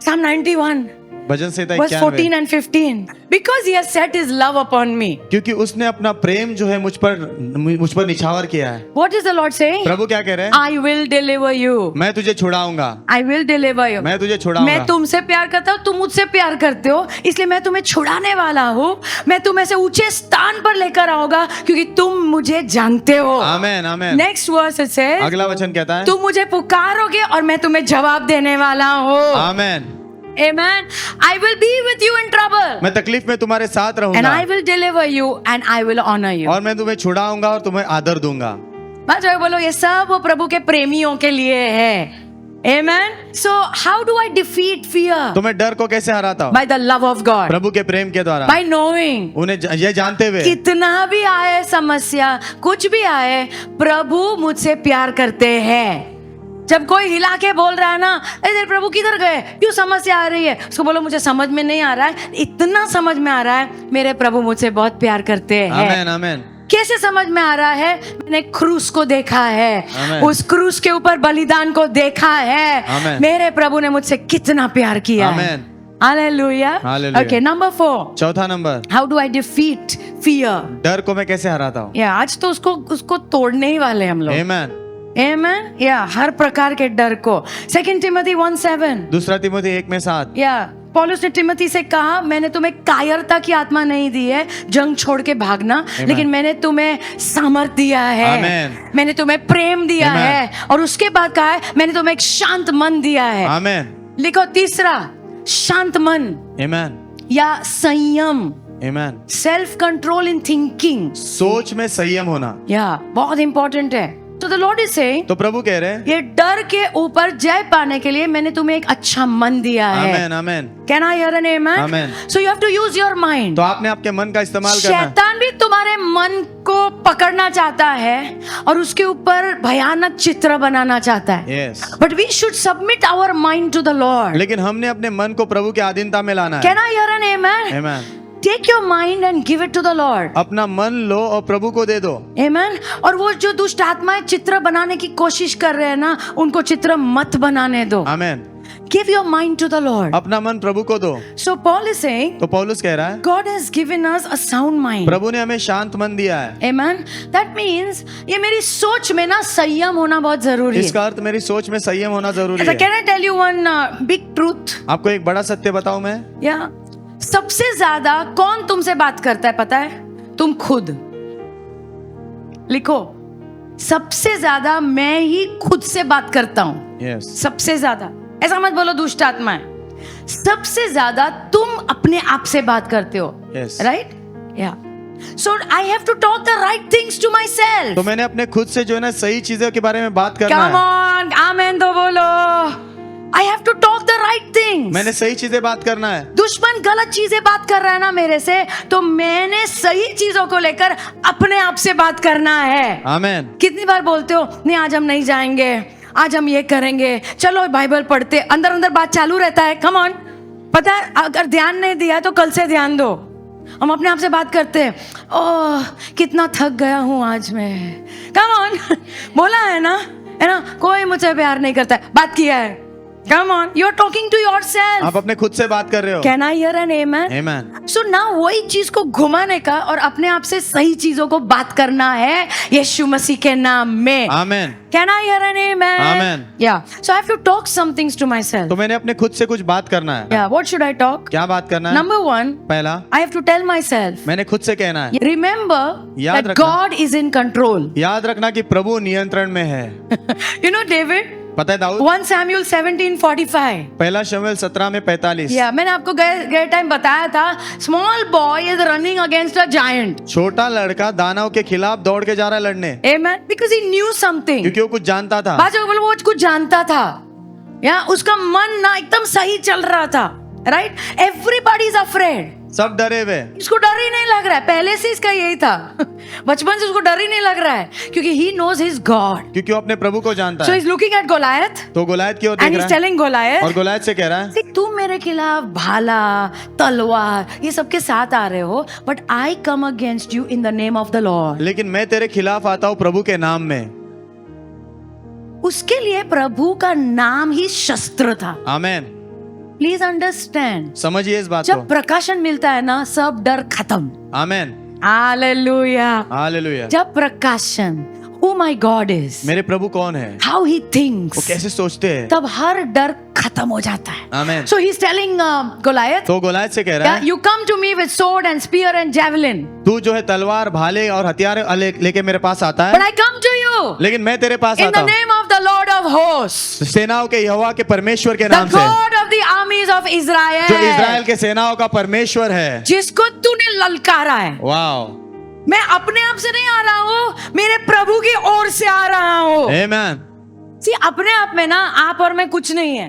A: Psalm 91
B: bhajan Samhita
A: verse 14
B: 91,
A: and 15, because he has set his love upon me.
B: क्योंकि उसने अपना प्रेम जो है मुझ पर निछावर किया है।
A: What is the Lord saying?
B: प्रभु क्या कह रहे हैं?
A: I will deliver you.
B: मैं तुझे छुड़ाऊंगा,
A: I will deliver you.
B: मैं तुझे
A: मैं
B: छुड़ाऊंगा।
A: तुमसे प्यार करता हूँ, तुम मुझसे प्यार करते हो, इसलिए मैं तुम्हें छुड़ाने वाला हूँ। मैं तुम्हें से ऊंचे स्थान पर लेकर आऊंगा, क्योंकि तुम मुझे जानते हो।
B: आमेन, आमेन।
A: नेक्स्ट वर्स इट सेज,
B: अगला वचन कहता है,
A: तुम मुझे पुकारोगे और मैं तुम्हें जवाब देने वाला हूँ।
B: आमेन।
A: Amen. I will be with you in trouble.
B: मैं तकलीफ में तुम्हारे साथ
A: And
B: रहूंगा,
A: I will deliver you and I will honor you.
B: और मैं तुम्हें छुड़ाऊंगा और तुम्हें आदर दूंगा।
A: बात बोलो, ये सब वो प्रभु के प्रेमियों के लिए है। Amen. So how do I defeat fear?
B: तो मैं डर को कैसे हराता हूँ?
A: By the love of God.
B: प्रभु के प्रेम के द्वारा,
A: By knowing,
B: उन्हें ये जानते हुए,
A: कितना भी आए समस्या, कुछ भी आए, प्रभु मुझसे प्यार करते हैं। जब कोई हिला के बोल रहा है ना, अरे प्रभु किधर गए, क्यों समस्या आ रही है, उसको बोलो मुझे समझ में नहीं आ रहा है, इतना समझ में आ रहा है, मेरे प्रभु मुझसे बहुत प्यार करते हैं।
B: आमेन, आमेन।
A: कैसे समझ में आ रहा है? मैंने क्रूस को देखा है,
B: आमेन।
A: उस क्रूस के ऊपर बलिदान को देखा है,
B: आमेन।
A: मेरे प्रभु ने मुझसे कितना प्यार किया है।
B: आमेन।
A: हालेलुया।
B: हालेलुया।
A: ओके, नंबर 4,
B: चौथा number,
A: how do I defeat fear?
B: डर को मैं कैसे हराता हूँ?
A: या आज तो उसको तोड़ने ही वाले हम लोग।
B: आमेन।
A: Amen? या हर प्रकार के डर को। 2 Timothy 1:7,
B: दूसरा तिमोथी 1 में 7,
A: या पौलुस ने तिमोथी से कहा, मैंने तुम्हें कायरता की आत्मा नहीं दी है जंग छोड़ के भागना, लेकिन मैंने तुम्हें सामर्थ दिया है,
B: Amen.
A: मैंने तुम्हें प्रेम दिया
B: Amen.
A: है, और उसके बाद कहा है मैंने तुम्हें एक शांत मन दिया है।
B: आमेन,
A: लिखो तीसरा, शांत मन
B: आमेन,
A: या संयम,
B: आमेन।
A: सेल्फ कंट्रोल इन थिंकिंग,
B: सोच में संयम होना,
A: या बहुत इंपॉर्टेंट है। तो द लॉर्ड इज सेइंग,
B: तो प्रभु कह रहे हैं,
A: ये डर के ऊपर जय पाने के लिए मैंने तुम्हें एक अच्छा मन दिया है।
B: Amen, amen.
A: Can I hear an amen?
B: Amen.
A: So you have to use your mind.
B: तो आपने आपके मन का इस्तेमाल करना है।
A: शैतान भी तुम्हारे मन को पकड़ना चाहता है और उसके ऊपर भयानक चित्र बनाना चाहता है।
B: Yes,
A: but we should submit our mind to the lord.
B: लेकिन हमने अपने मन को प्रभु के अधीनता में लाना है।
A: Can I hear an amen?
B: Amen.
A: Take your mind and give it to the Lord.
B: अपना मन लो और प्रभु को दे दो।
A: आमेन। और वो जो दुष्ट आत्माएं चित्र बनाने की कोशिश कर रहे हैं ना, उनको चित्र मत बनाने दो।
B: Amen.
A: Give your mind to the Lord.
B: अपना मन प्रभु को दो।
A: सो पॉल इज सेइंग,
B: तो पौलुस कह रहा है,
A: God has given us a sound mind.
B: प्रभु ने हमें शांत मन दिया है।
A: Amen. That means ये मेरी सोच में ना संयम होना बहुत जरूरी है।
B: इसका अर्थ मेरी सोच में संयम होना जरूरी
A: So
B: है।
A: can I tell you one big truth?
B: आपको एक बड़ा सत्य बताऊं मैं?
A: Yeah. सबसे ज्यादा कौन तुमसे बात करता है पता है? तुम खुद। लिखो, सबसे ज्यादा मैं ही खुद से बात करता हूं।
B: यस,
A: सबसे ज्यादा। ऐसा मत बोलो दुष्ट आत्माएं। सबसे ज्यादा तुम अपने आप से बात करते हो।
B: Yes.
A: राइट? या so I have to talk the right things to myself.
B: तो मैंने अपने खुद से जो है ना सही चीजों के बारे में बात करना
A: कम
B: है।
A: ऑन, आमेन तो बोलो। I have to talk the right things.
B: मैंने सही चीजें बात करना है।
A: दुश्मन गलत चीजें बात कर रहा है ना मेरे से, तो मैंने सही चीजों को लेकर अपने आप से बात करना है।
B: आमेन।
A: कितनी बार बोलते हो, नहीं आज हम नहीं जाएंगे, आज हम ये करेंगे, चलो बाइबल पढ़ते, अंदर अंदर बात चालू रहता है। कम ऑन, पता है अगर ध्यान नहीं दिया तो कल से ध्यान दो। हम अपने आप से बात करते हैं, ओह कितना थक गया हूं आज मैं। कम ऑन, बोला है ना, कोई मुझसे प्यार नहीं करता है, बात किया है। Come on, you are talking to yourself.
B: आप अपने खुद से बात कर रहे हो।
A: Can I hear an amen?
B: Amen.
A: सो ना वही चीज को घुमाने का और अपने आप से सही चीजों को बात करना है यीशु मसीह के नाम में।
B: आमेन।
A: Can I hear an amen?
B: Amen.
A: Yeah. So I have to talk some things to myself.
B: तो मैंने अपने खुद से कुछ बात करना है।
A: Yeah. What should I talk?
B: क्या बात करना है?
A: Number one,
B: पहला,
A: I have to tell myself.
B: मैंने खुद से कहना है,
A: Remember
B: याद
A: that
B: रखना।
A: God is in control.
B: याद रखना कि प्रभु नियंत्रण में है।
A: You know David?
B: पता है दाऊद?
A: 1 Samuel 17:45.
B: पहला शमूएल 17 में 45।
A: Yeah. मैंने आपको गए टाइम बताया था, small boy is running against a giant.
B: छोटा लड़का दानव के खिलाफ दौड़ के जा रहा है लड़ने,
A: Amen. Because he knew something.
B: क्योंकि वो कुछ जानता था।
A: बाजू बोलो वो कुछ जानता था। या उसका मन ना एकदम सही चल रहा था। राइट? Everybody is afraid.
B: सब डरे हुए।
A: इसको डर ही नहीं लग रहा है, पहले से इसका यही था। बचपन से उसको डर ही नहीं लग रहा है, क्योंकि ही नोज हिज गॉड।
B: क्योंकि वो अपने प्रभु को जानता
A: सो
B: है।
A: इज लुकिंग एट गोलायत
B: तो गोलायत की ओर देख
A: एंड
B: रहा
A: इज
B: है
A: टेलिंग गोलायत,
B: और गोलायत से कह रहा है,
A: तुम मेरे खिलाफ भाला तलवार ये सब के साथ आ रहे हो, but I come against you in the name of the lord.
B: लेकिन मैं तेरे खिलाफ आता हूँ प्रभु के नाम में।
A: उसके लिए प्रभु का नाम ही शस्त्र था।
B: आमेन।
A: Please understand.
B: समझिए इस बात
A: जब
B: को।
A: प्रकाशन मिलता है ना, सब डर खत्म।
B: आमेन।
A: हालेलुया।
B: हालेलुया।
A: जब प्रकाशन, who my God is,
B: मेरे प्रभु कौन है,
A: how he thinks,
B: वो कैसे सोचते हैं,
A: तब हर डर खत्म हो जाता है।
B: आमेन।
A: So he's telling Goliath,
B: तो गोलायत से कह रहा
A: yeah,
B: है,
A: you come to me with sword and spear and javelin,
B: तू जो है तलवार भाले और हथियार लेके मेरे पास आता
A: but
B: है,
A: I come to you
B: लेकिन मैं तेरे पास
A: in
B: आता
A: the
B: हूँ
A: name of the Lord of hosts,
B: सेनाओं के यहोवा के परमेश्वर के
A: the
B: नाम से,
A: God of the armies of
B: जो
A: Israel,
B: इजराइल के सेनाओं का परमेश्वर है।
A: जिसको तूने ललकारा है।
B: वाओ।
A: मैं अपने आप से नहीं आ रहा हूँ, मेरे प्रभु की ओर से आ रहा हूँ।
B: आमेन।
A: See, अपने आप में ना आप और मैं कुछ नहीं है,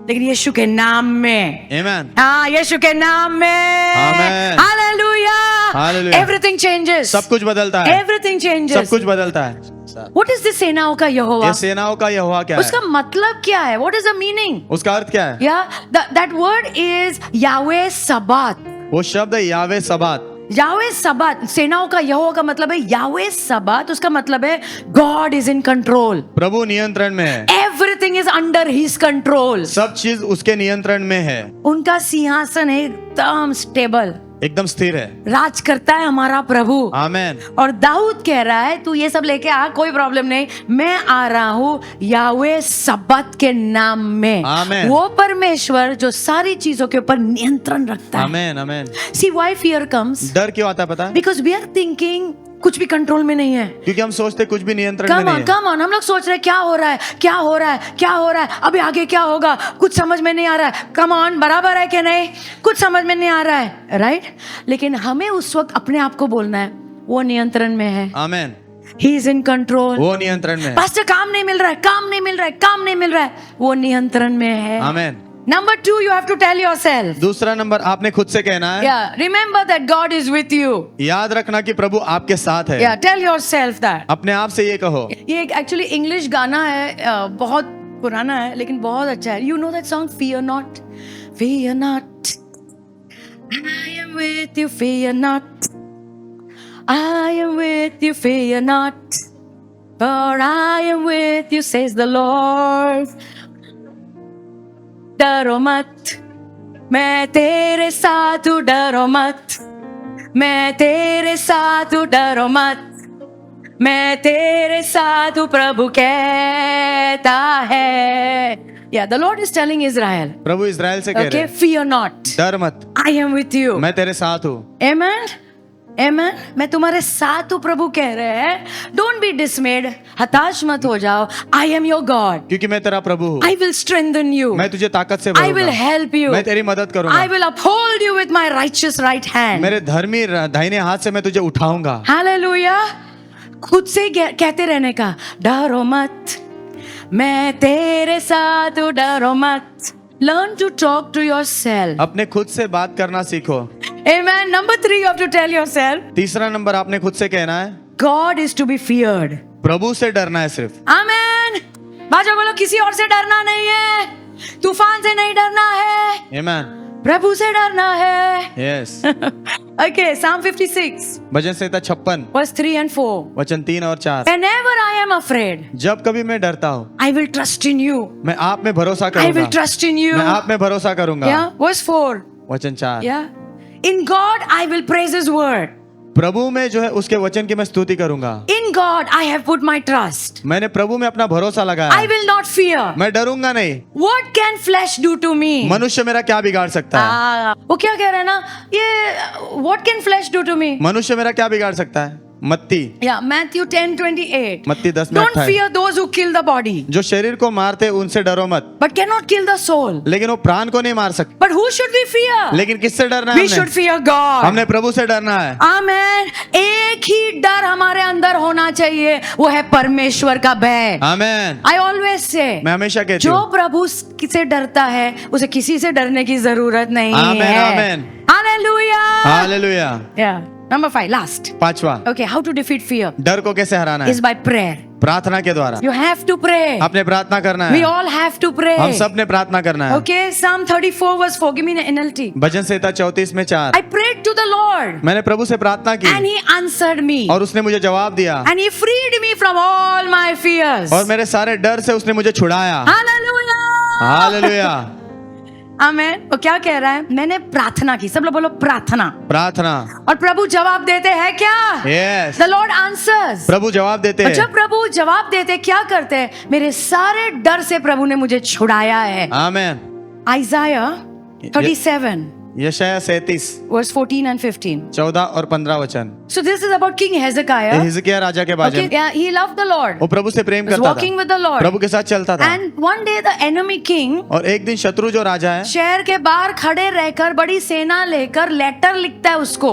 A: लेकिन यीशु के नाम में,
B: आमेन।
A: हाँ यीशु के नाम में,
B: amen.
A: Hallelujah,
B: hallelujah.
A: Everything changes,
B: सब कुछ बदलता है,
A: एवरीथिंग
B: सब
A: चेंजेस।
B: कुछ बदलता है।
A: व्हाट इज दिस सेनाओं का यहोवा?
B: ये सेनाओं का यहोवा क्या
A: उसका
B: है,
A: मतलब क्या है? What is the meaning?
B: उसका अर्थ क्या है?
A: या दैट वर्ड इज यावे सबात।
B: वो शब्द है यावे सबात।
A: यावे सबात, सेनाओं का यहोवा का मतलब है यावे सबात। उसका मतलब है गॉड इज इन कंट्रोल,
B: प्रभु नियंत्रण में है,
A: everything is under his control.
B: सब चीज उसके नियंत्रण में है।
A: उनका सिंहासन है एकदम स्टेबल।
B: एकदम स्थिर है।
A: राज करता है हमारा प्रभु।
B: आमेन।
A: और दाऊद कह रहा है तू ये सब लेके आ, कोई प्रॉब्लम नहीं, मैं आ रहा हूँ यावे सब्बात के नाम में।
B: आमेन।
A: वो परमेश्वर जो सारी चीजों के ऊपर नियंत्रण रखता है।
B: Amen amen.
A: C why fear comes?
B: डर क्यों आता है पता है?
A: बिकॉज वी आर थिंकिंग कुछ भी कंट्रोल में नहीं है।
B: क्योंकि हम सोचते कुछ भी नियंत्रण में
A: कम
B: नहीं
A: ऑन
B: है।
A: कम ऑन, हम लोग सोच रहे हैं क्या हो रहा है, क्या हो रहा है, क्या हो रहा है, अभी आगे क्या होगा, कुछ समझ में नहीं आ रहा है। कम ऑन, बराबर है कि नहीं? कुछ समझ में नहीं आ रहा है, राइट? लेकिन हमें उस वक्त अपने आप को बोलना है वो नियंत्रण में है।
B: Amen.
A: He is in control.
B: वो नियंत्रण में है।
A: पास्टर काम नहीं मिल रहा है, काम नहीं मिल रहा है, काम नहीं मिल रहा है, वो नियंत्रण में है।
B: Amen.
A: Number 2, you have to tell yourself.
B: दूसरा नंबर आपने खुद से कहना है।
A: Yeah, remember that God is with you.
B: याद रखना कि प्रभु आपके साथ है।
A: Yeah, tell yourself that.
B: अपने आप से ये कहो।
A: ये एक एक्चुअली इंग्लिश गाना है, बहुत पुराना है लेकिन बहुत अच्छा है। You know that song, Fear Not, Fear Not, I am with you, fear not, I am with you, fear not, for I am with you, says the Lord. डरो मत, मैं तेरे साथ हूँ, डरो मत, मैं तेरे साथ हूँ, डरो मत, मैं तेरे साथ हूँ, प्रभु कहता है। Yeah, the Lord is telling Israel.
B: Prabhu Israel से कह रहे
A: Okay,
B: हैं,
A: fear not.
B: डर मत,
A: I am with you.
B: मैं तेरे साथ हूँ।
A: Amen. Amen. मैं तुम्हारे साथ हूँ, प्रभु कह रहे हैं। Don't be dismayed. हताश मत हो जाओ। I am your God.
B: क्योंकि मैं तेरा प्रभु हूँ।
A: I will strengthen you.
B: मैं तुझे ताकत से
A: I will
B: भरूंगा।
A: help you.
B: मैं तेरी मदद करूंगा।
A: I will uphold you with my righteous right hand.
B: मेरे धर्मी दाहिने हाथ से मैं तुझे उठाऊंगा।
A: Hallelujah. खुद से कहते रहने का, डरो मत, मैं तेरे साथ हूँ, डरो मत। Learn to talk to yourself.
B: अपने खुद से बात करना सीखो।
A: Amen. Number 3, you have to tell yourself,
B: तीसरा नंबर आपने खुद से कहना है,
A: God is to be feared.
B: प्रभु से डरना है सिर्फ।
A: Amen. बाजो बोलो, किसी और से डरना नहीं है, तूफान से नहीं डरना है,
B: आमेन।
A: प्रभु से डरना है।
B: Yes.
A: Okay, Psalm 56,
B: bhajan Samhita 56
A: verse 3 and 4.
B: वचन 3 और 4।
A: Whenever I am afraid,
B: जब कभी मैं डरता हूँ,
A: I will trust in you.
B: मैं आप में भरोसा
A: I will
B: करूंगा।
A: trust in you.
B: मैं आप में भरोसा करूंगा।
A: Yeah, verse 4.
B: वचन 4।
A: Yeah. In God I will praise his word.
B: प्रभु में जो है उसके वचन की मैं स्तुति करूंगा।
A: In God I have put my trust.
B: मैंने प्रभु में अपना भरोसा लगाया।
A: I will not fear.
B: मैं डरूंगा नहीं।
A: What can flesh do to me?
B: मनुष्य मेरा क्या बिगाड़ सकता है?
A: वो क्या कह रहे हैं ना, ये what can flesh do to me?
B: मनुष्य मेरा क्या बिगाड़ सकता है? मत्ती
A: Yeah, Matthew 10:28.
B: मत्ती 10 में
A: Don't
B: 28।
A: fear those who kill the body,
B: जो शरीर को मारते उनसे डरो मत,
A: but cannot kill the soul.
B: लेकिन वो प्राण को नहीं मार सकते।
A: But who should we fear?
B: लेकिन किससे डरना है?
A: We should fear God.
B: हमने प्रभु से डरना है।
A: आमेन। एक ही डर हमारे अंदर होना चाहिए, वो है परमेश्वर का भय।
B: आमेन।
A: I always say,
B: मैं हमेशा कहती
A: जो
B: हूँ,
A: प्रभु से डरता है उसे किसी से डरने की जरूरत नहीं
B: आमेन,
A: है।
B: आमेन।
A: Hallelujah.
B: Hallelujah.
A: Yeah. Number 5, last.
B: पांचवा,
A: Okay, how to defeat fear?
B: डर को कैसे हराना है?
A: Is by prayer.
B: प्रार्थना के द्वारा।
A: You have to pray.
B: आपने प्रार्थना करना
A: We
B: है।
A: all have to pray.
B: हम सब ने प्रार्थना करना है।
A: Okay, Psalm 34 verse 4. Give me the NLT.
B: भजन संहिता 34 में 4।
A: I prayed to the Lord
B: मैंने प्रभु से प्रार्थना की
A: and he answered me.
B: और उसने मुझे जवाब दिया
A: And he freed me from all my fears.
B: और मेरे सारे डर से उसने मुझे छुड़ाया।
A: Hallelujah.
B: हालेलुया।
A: आमेन। वो क्या कह रहा है? मैंने प्रार्थना की, सब लोग बोलो प्रार्थना,
B: प्रार्थना।
A: और प्रभु जवाब देते हैं क्या?
B: यस।
A: The Lord answers.
B: प्रभु जवाब देते
A: और
B: हैं।
A: जब प्रभु जवाब देते क्या करते हैं? मेरे सारे डर से प्रभु ने मुझे छुड़ाया है।
B: आमेन।
A: Isaiah 37
B: यशाया 37
A: verse 14 and 15.
B: 14 और 15 वचन।
A: So this is about King Hezekiah.
B: हिजकिय्याह राजा के बारे
A: Okay,
B: में।
A: yeah, he loved the Lord.
B: वो प्रभु से प्रेम
A: He was
B: करता
A: walking
B: था,
A: with the Lord.
B: प्रभु के साथ चलता था।
A: And one day the enemy king
B: और एक दिन शत्रु जो राजा है,
A: शहर के बाहर खड़े रहकर बड़ी सेना लेकर लेटर लिखता है उसको।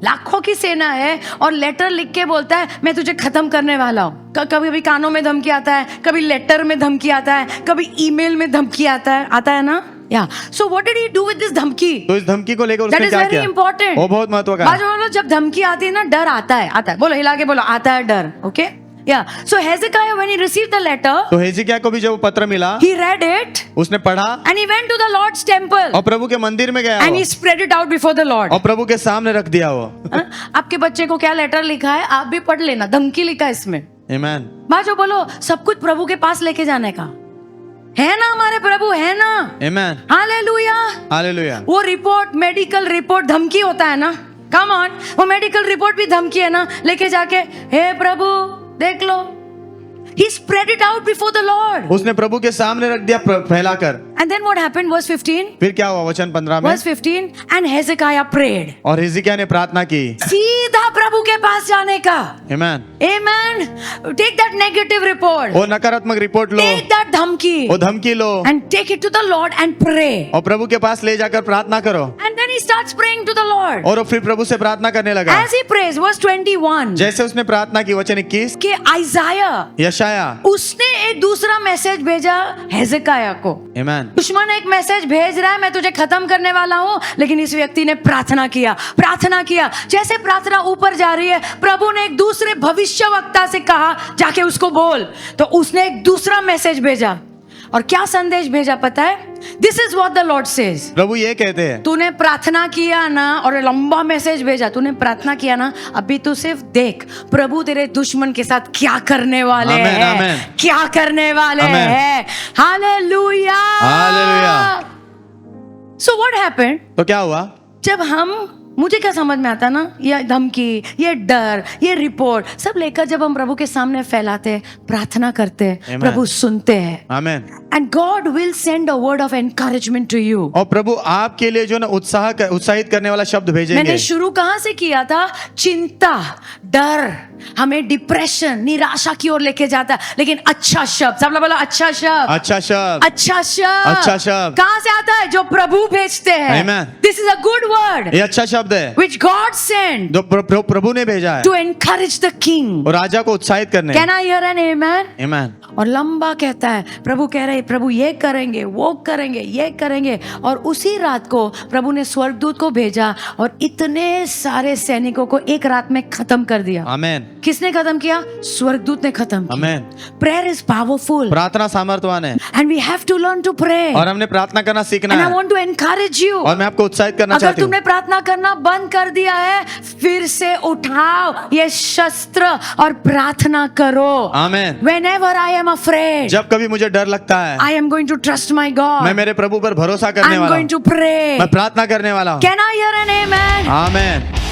A: लाखों की सेना है और लेटर लिख के बोलता है मैं तुझे खत्म करने वाला हूँ। कभी कभी कानों में धमकी आता है, कभी लेटर में धमकी आता है, कभी ईमेल में धमकी आता है ना? Yeah. So what did he do with this धमकी?
B: तो इस धमकी को लेकर
A: That
B: उसने
A: is
B: क्या
A: very
B: किया?
A: important.
B: वो बहुत महत्व का है।
A: बाजू बोलो, जब धमकी आती है ना, डर आता है। बोलो, हिला के बोलो, आता है डर। Okay? Yeah. So Hezekiah, when he received the letter,
B: तो हिजकिय्याह को भी जब वो पत्र मिला,
A: he read it
B: उसने पढ़ा
A: and he went to the Lord's temple
B: और प्रभु के मंदिर में गया
A: and
B: वो,
A: he spread it out before the Lord.
B: और प्रभु के सामने रख दिया वो।
A: हाँ? आपके बच्चे को क्या लेटर लिखा है, आप भी पढ़ लेना। धमकी लिखा है इसमें।
B: आमेन।
A: बाजू बोलो, सब कुछ प्रभु के पास लेके जाने का। है ना, हमारे प्रभु है ना।
B: Amen.
A: हालेलुया।
B: Hallelujah.
A: वो रिपोर्ट, मेडिकल रिपोर्ट धमकी होता है ना, कम ऑन, वो मेडिकल रिपोर्ट भी धमकी है ना, लेके जाके हे प्रभु देख लो। He spread it out before the Lord.
B: उसने प्रभु के सामने रख दिया फैलाकर।
A: And then what happened? Verse 15.
B: फिर क्या हुआ वचन 15 में?
A: Verse 15. And Hezekiah prayed.
B: और हिजकिय्याह ने प्रार्थना की।
A: सीधा प्रभु के पास जाने का।
B: Amen.
A: Amen. Take that negative report.
B: वो नकारात्मक रिपोर्ट लो,
A: Take that धमकी.
B: वो धमकी लो
A: And take it to the Lord and pray.
B: और प्रभु के पास ले जाकर प्रार्थना करो।
A: And then he starts praying to the Lord.
B: और वो फिर प्रभु से प्रार्थना करने लगा।
A: As he prays, verse 21.
B: जैसे उसने प्रार्थना की वचन 21,
A: कि आइजाया,
B: यशाया,
A: उसने एक दूसरा मैसेज भेजा हेzekiah को।
B: Amen.
A: दुश्मन एक मैसेज भेज रहा है, मैं तुझे खत्म करने वाला हूँ, लेकिन इस व्यक्ति ने प्रार्थना किया, प्रार्थना किया। जैसे प्रार्थना ऊपर जा रही है, प्रभु ने एक दूसरे भविष्यवक्ता से कहा जाके उसको बोल, तो उसने एक दूसरा मैसेज भेजा। और क्या संदेश भेजा पता है? This is what the Lord says.
B: प्रभु ये कहते हैं,
A: तूने प्रार्थना किया ना और लंबा मैसेज भेजा, तूने प्रार्थना किया ना, अभी तू सिर्फ देख प्रभु तेरे दुश्मन के साथ क्या करने वाले
B: आमेन,
A: हैं,
B: आमेन।
A: क्या करने वाले
B: आमेन।
A: हैं। Hallelujah,
B: hallelujah.
A: So what happened?
B: तो क्या हुआ?
A: जब हम, मुझे क्या समझ में आता ना, ये धमकी, ये डर, ये रिपोर्ट सब लेकर जब हम प्रभु के सामने फैलाते हैं, प्रार्थना करते हैं,
B: Amen.
A: प्रभु सुनते हैं।
B: Amen.
A: And God will send a word of encouragement to you.
B: और प्रभु आपके लिए जो ना उत्साहित करने वाला शब्द भेजेंगे।
A: मैंने शुरू कहां से किया था? चिंता, डर हमें डिप्रेशन, निराशा की ओर लेके जाता है, लेकिन अच्छा शब्द, सब लोग बोलो अच्छा शब्द,
B: अच्छा शब्द,
A: अच्छा शब्द,
B: अच्छा शब्द
A: कहां से आता है? जो प्रभु भेजते हैं।
B: Amen.
A: This is a good word
B: ये अच्छा शब्द है
A: व्हिच गॉड सेंड
B: जो प्रभु ने भेजा है
A: टू एनकरेज द किंग।
B: और राजा को उत्साहित करने।
A: Can I hear an amen?
B: आमेन।
A: और लंबा कहता है, प्रभु कह रहे, प्रभु ये करेंगे, वो करेंगे, ये करेंगे। और उसी रात को प्रभु ने स्वर्गदूत को भेजा और इतने सारे सैनिकों को एक रात में खत्म कर दिया।
B: आमेन।
A: किसने खत्म किया? स्वर्गदूत ने खत्म किया।
B: आमेन।
A: प्रेयर इज पावरफुल
B: प्रार्थना सामर्थ्यवान है
A: and we have to learn to pray.
B: और हमने प्रार्थना करना सीखना
A: एंड आई
B: है।
A: Want to encourage you.
B: और मैं आपको उत्साहित करना
A: अगर
B: चाहती हूँ।
A: तुमने प्रार्थना करना बंद कर दिया है, फिर से उठाओ ये शस्त्र और प्रार्थना करो।
B: आमेन।
A: Whenever I am afraid,
B: जब कभी मुझे डर लगता है,
A: I am going to trust my God.
B: मैं मेरे प्रभु पर भरोसा करने
A: I'm
B: वाला
A: going
B: हूँ।
A: to pray.
B: मैं प्रार्थना करने वाला हूँ।
A: Can I hear an amen?
B: Amen.